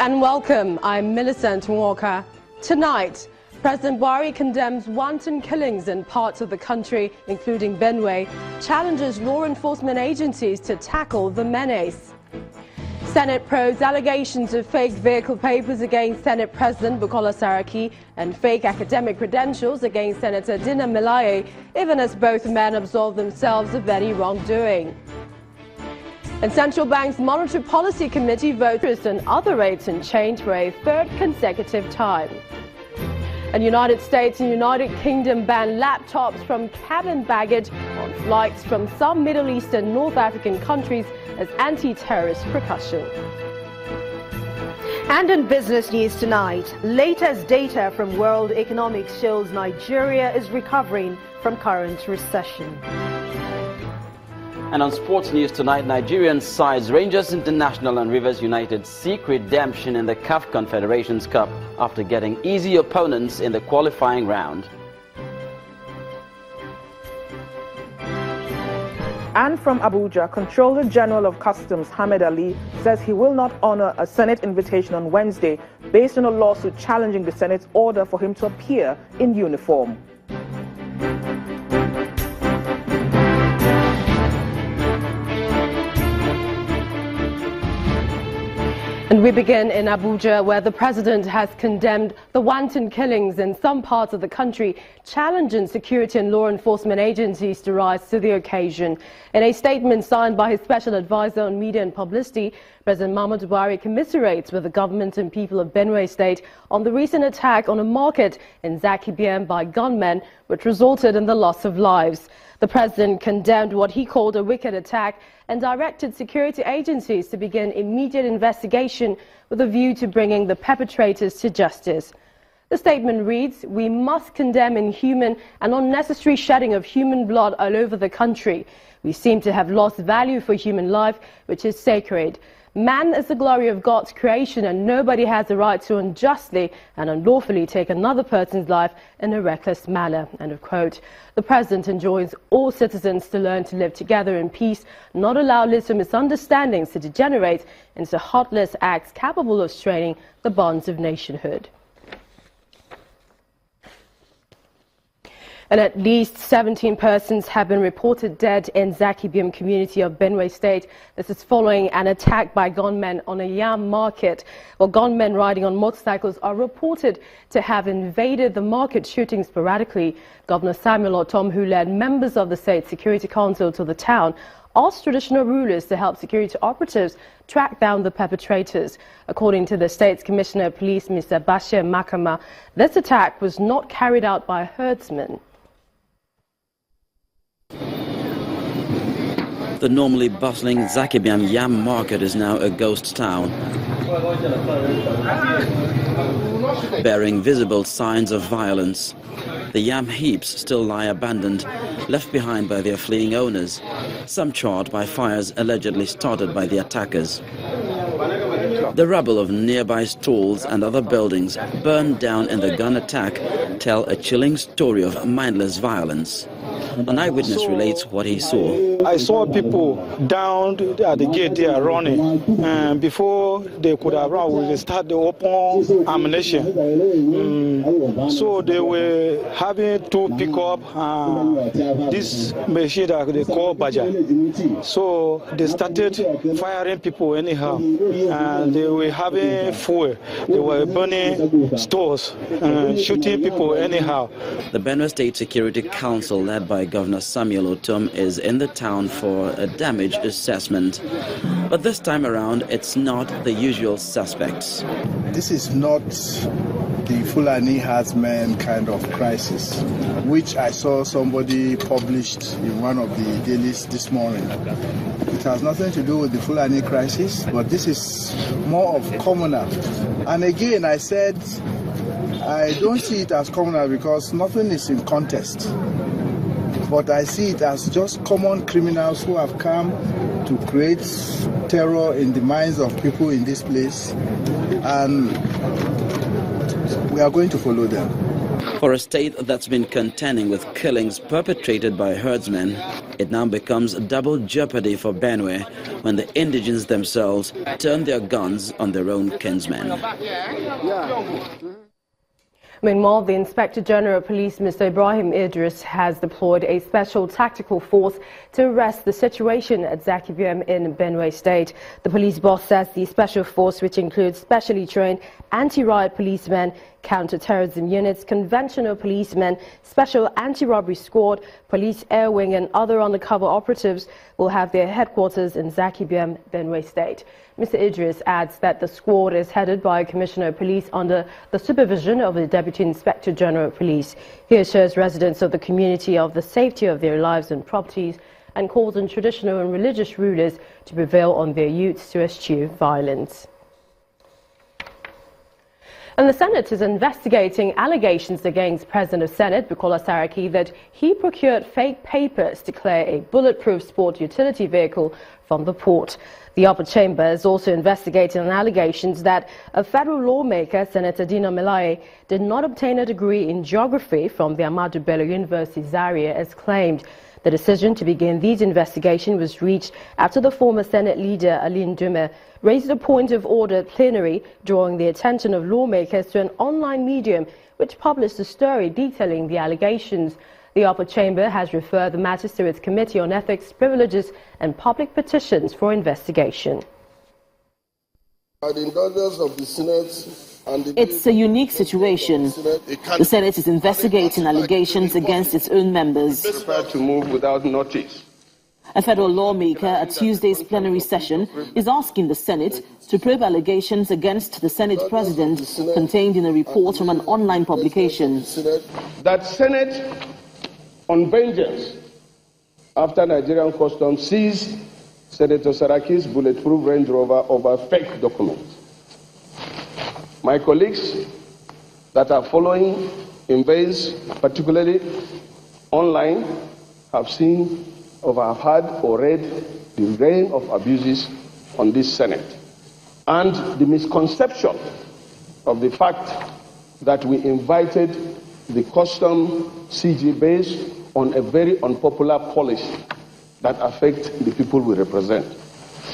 and welcome. I'm Millicent Walker. Tonight, President Buhari condemns wanton killings in parts of the country, including Benue, challenges law enforcement agencies to tackle the menace. Senate probes allegations of fake vehicle papers against Senate President Bukola Saraki and fake academic credentials against Senator Dina Melaye, even as both men absolve themselves of any wrongdoing. And Central Bank's Monetary Policy Committee votes on other rates and change for a third consecutive time. And United States and United Kingdom ban laptops from cabin baggage on flights from some Middle East and North African countries as anti-terrorist precaution. And in business news tonight, latest data from World Economics shows Nigeria is recovering from current recession. And on sports news tonight, Nigerian sides Rangers International and Rivers United seek redemption in the CAF Confederations Cup after getting easy opponents in the qualifying round. And from Abuja, Controller General of Customs Hamed Ali says he will not honor a Senate invitation on Wednesday based on a lawsuit challenging the Senate's order for him to appear in uniform. And we begin in Abuja, where the president has condemned the wanton killings in some parts of the country, challenging security and law enforcement agencies to rise to the occasion. In a statement signed by his special advisor on media and publicity, President Muhammadu Buhari commiserates with the government and people of Benue State on the recent attack on a market in Zaki Biam by gunmen, which resulted in the loss of lives. The president condemned what he called a wicked attack and directed security agencies to begin immediate investigation with a view to bringing the perpetrators to justice. The statement reads, "We must condemn inhuman and unnecessary shedding of human blood all over the country. We seem to have lost value for human life, which is sacred. Man is the glory of God's creation, and nobody has the right to unjustly and unlawfully take another person's life in a reckless manner." End of quote. The president enjoins all citizens to learn to live together in peace, not allow little misunderstandings to degenerate into heartless acts capable of straining the bonds of nationhood. And at least 17 persons have been reported dead in Zaki Biam community of Benue State. This is following an attack by gunmen on a yam market. Well, gunmen riding on motorcycles are reported to have invaded the market, shooting sporadically. Governor Samuel Otom, who led members of the State Security Council to the town, asked traditional rulers to help security operatives track down the perpetrators. According to the State's Commissioner of Police, Mr. Bashir Makama, this attack was not carried out by herdsmen. The normally bustling Zaki Biam yam market is now a ghost town, bearing visible signs of violence. The yam heaps still lie abandoned, left behind by their fleeing owners, some charred by fires allegedly started by the attackers. The rubble of nearby stalls and other buildings burned down in the gun attack tell a chilling story of mindless violence. An eyewitness relates what he saw. I saw people down at the gate there running, and before they could have run, they started the open ammunition. So they were having to pick up this machine that they call Baja. So they started firing people anyhow, and they were having fuel. They were burning stores, shooting people anyhow. The Benue State Security Council, led by Governor Samuel Otom, is in the town for a damage assessment. But this time around, it's not the usual suspects. This is not the Fulani herdsmen kind of crisis, which I saw somebody published in one of the dailies this morning. It has nothing to do with the Fulani crisis, but this is more of communal. And again, I said, I don't see it as communal because nothing is in contest. But I see it as just common criminals who have come to create terror in the minds of people in this place, and we are going to follow them. For a state that's been contending with killings perpetrated by herdsmen, it now becomes double jeopardy for Benue when the indigents themselves turn their guns on their own kinsmen. Meanwhile, the Inspector General of Police, Mr. Ibrahim Idris, has deployed a special tactical force to arrest the situation at Zakibiem in Benue State. The police boss says the special force, which includes specially trained anti-riot policemen, counter-terrorism units, conventional policemen, special anti-robbery squad, police air wing and other undercover operatives, will have their headquarters in Zakibiem, Benue State. Mr. Idris adds that the squad is headed by a Commissioner of Police under the supervision of the Deputy Inspector General of Police. He assures residents of the community of the safety of their lives and properties and calls on traditional and religious rulers to prevail on their youths to eschew violence. And the Senate is investigating allegations against President of Senate, Bukola Saraki, that he procured fake papers to clear a bulletproof sport utility vehicle from the port. The upper chamber is also investigating allegations that a federal lawmaker, Senator Dino Melaye, did not obtain a degree in geography from the Ahmadu Bello University, Zaria, as claimed. The decision to begin these investigations was reached after the former Senate leader, Ali Ndume, raised a point of order at plenary, drawing the attention of lawmakers to an online medium which published a story detailing the allegations. The upper chamber has referred the matters to its Committee on Ethics, Privileges and Public Petitions for investigation. It's a unique situation. The Senate is investigating allegations against its own members. Prepared to move without notice. A federal lawmaker at Tuesday's plenary session is asking the Senate to probe allegations against the Senate President contained in a report from an online publication. That Senate on vengeance after Nigerian Customs seized Senator Saraki's bulletproof Range Rover over fake documents. My colleagues that are following in veins, particularly online, have seen or have had or read the reign of abuses on this Senate and the misconception of the fact that we invited the custom CG based on a very unpopular policy that affects the people we represent.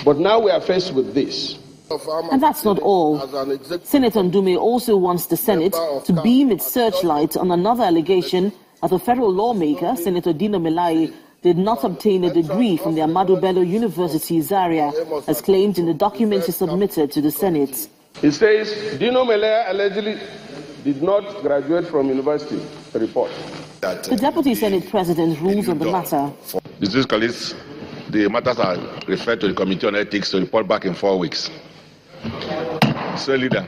But now we are faced with this. And that's not all. Senator Ndume also wants the Senate to beam its searchlight on another allegation that a federal lawmaker, Senator Dino Melaye, did not obtain a degree from the Ahmadu Bello University, Zaria, as claimed in the document he submitted to the Senate. It says Dino Melaye allegedly did not graduate from university. Report. The Deputy Senate President rules on the matter. Distinguished colleagues, the matters are referred to the Committee on Ethics to report back in 4 weeks. Sir Leader.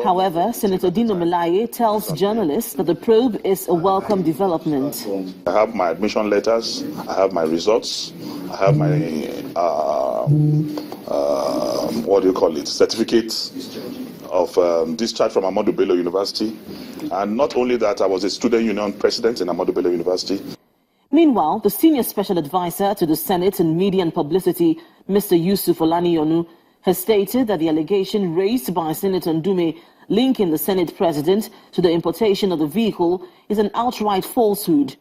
However, Senator Dino Melaye tells journalists that the probe is a welcome development. I have my admission letters, I have my results, I have my, certificates of discharge from Ahmadu Bello University. And not only that, I was a student union president in Ahmadu Bello University. Meanwhile, the senior special advisor to the Senate in Media and Publicity, Mr. Yusuf Olaniyonu, has stated that the allegation raised by Senator Ndume linking the Senate President to the importation of the vehicle is an outright falsehood.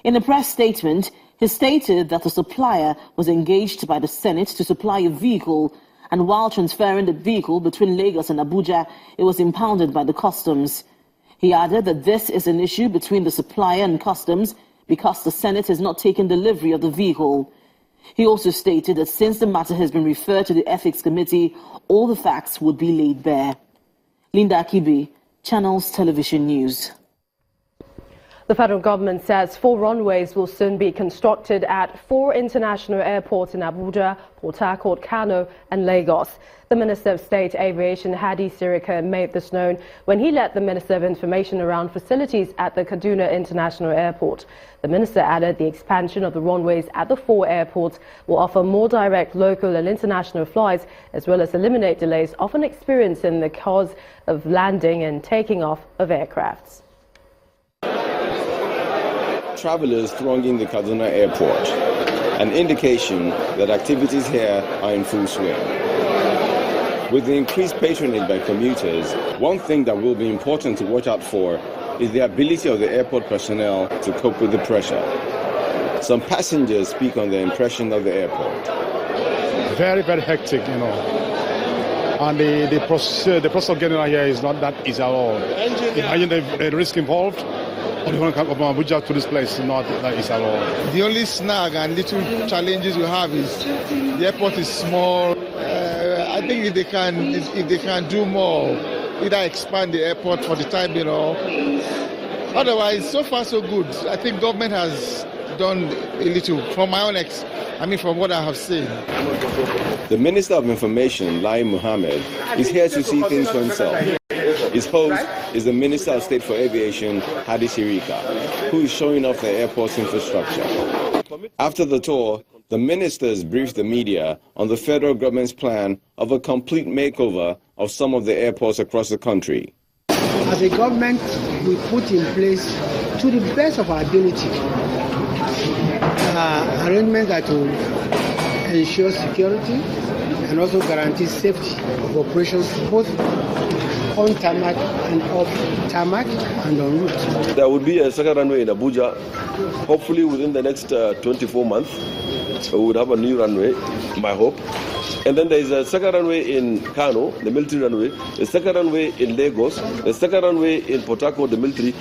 In a press statement, he stated that the supplier was engaged by the Senate to supply a vehicle, and while transferring the vehicle between Lagos and Abuja, it was impounded by the customs. He added that this is an issue between the supplier and customs because the Senate has not taken delivery of the vehicle. He also stated that since the matter has been referred to the Ethics Committee, all the facts would be laid bare. Linda Akibi, Channels Television News. The federal government says 4 runways will soon be constructed at 4 international airports in Abuja, Port Harcourt, Kano and Lagos. The Minister of State Aviation, Hadi Sirika, made this known when he led the Minister of Information around facilities at the Kaduna International Airport. The minister added the expansion of the runways at the 4 airports will offer more direct local and international flights, as well as eliminate delays often experienced in the cause of landing and taking off of aircrafts. Travelers thronging the Kaduna airport, an indication that activities here are in full swing. With the increased patronage by commuters, one thing that will be important to watch out for is the ability of the airport personnel to cope with the pressure. Some passengers speak on their impression of the airport. Very, very hectic, And the process of getting out here is not that easy at all. Imagine the risk involved. From Abuja to this place is not that easy at all. The only snag and little challenges we have is the airport is small. I think if they can do more, either expand the airport for the time, Otherwise, so far so good. I think government has done a little from my own from what I have seen. The Minister of Information, Lai Mohammed, is here to see things for himself. His host is the Minister of State for Aviation, Hadi Sirika, who is showing off the airport's infrastructure. After the tour, the ministers briefed the media on the federal government's plan of a complete makeover of some of the airports across the country. As a government, we put in place, to the best of our ability, arrangements that will ensure security and also guarantee safety of operations both on tarmac and off tarmac and en route. There will be a second runway in Abuja. Hopefully within the next 24 months, we would have a new runway, my hope. And then there is a second runway in Kano, the military runway, a second runway in Lagos, a second runway in Port Harcourt, the military.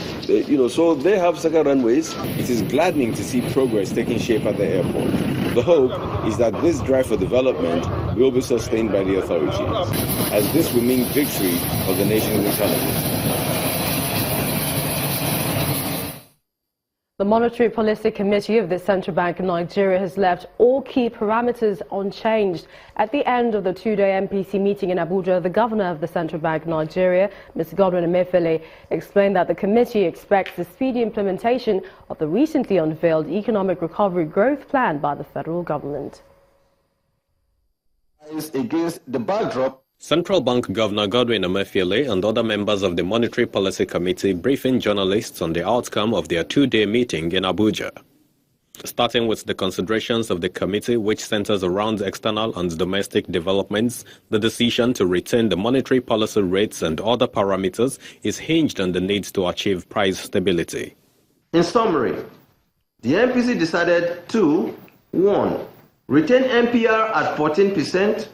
So they have second runways. It is gladdening to see progress taking shape at the airport. The hope is that this drive for development will be sustained by the authorities, as this will mean victory of the nation's economy. The Monetary Policy Committee of the Central Bank of Nigeria has left all key parameters unchanged. At the end of the two-day MPC meeting in Abuja, the Governor of the Central Bank of Nigeria, Mr. Godwin Emefiele, explained that the committee expects the speedy implementation of the recently unveiled Economic Recovery Growth Plan by the federal government. Against the backdrop, Central Bank Governor Godwin Emefiele and other members of the Monetary Policy Committee briefing journalists on the outcome of their two-day meeting in Abuja. Starting with the considerations of the committee, which centers around external and domestic developments, the decision to retain the monetary policy rates and other parameters is hinged on the need to achieve price stability. In summary, the MPC decided to 1. Retain MPR at 14%,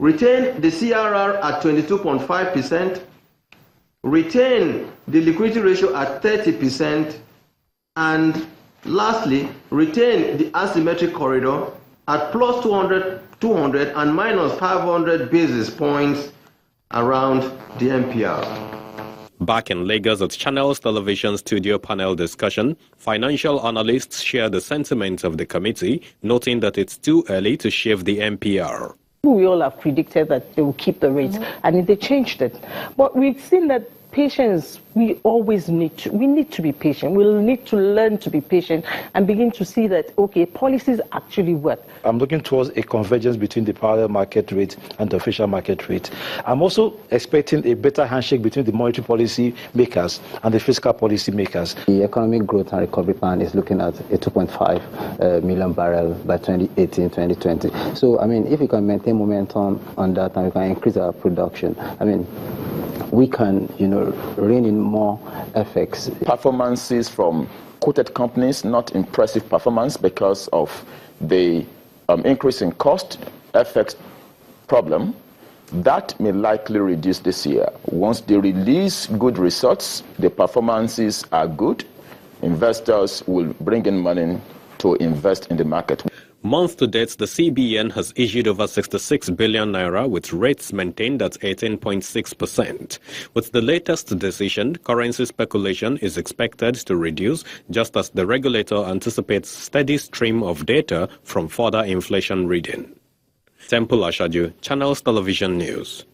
retain the CRR at 22.5%, retain the liquidity ratio at 30%, and lastly, retain the asymmetric corridor at plus 200 and minus 500 basis points around the MPR. Back in Lagos at Channels Television studio panel discussion, financial analysts share the sentiments of the committee, noting that it's too early to shift the MPR. We all have predicted that they will keep the rates, and they changed it. But we've seen that patience, we need to be patient. We'll need to learn to be patient and begin to see that, okay, policies actually work. I'm looking towards a convergence between the parallel market rate and the official market rate. I'm also expecting a better handshake between the monetary policy makers and the fiscal policy makers. The Economic Growth and Recovery Plan is looking at a 2.5 million barrel by 2018-2020. So, if we can maintain momentum on that and we can increase our production, we can, rein in more effects. Performances from quoted companies, not impressive performance because of the increase in cost effects problem. That may likely reduce this year. Once they release good results, the performances are good, investors will bring in money to invest in the market. Month to date, the CBN has issued over 66 billion naira with rates maintained at 18.6%. With the latest decision, currency speculation is expected to reduce, just as the regulator anticipates steady stream of data from further inflation reading. Temple Ashaju, Channels Television News.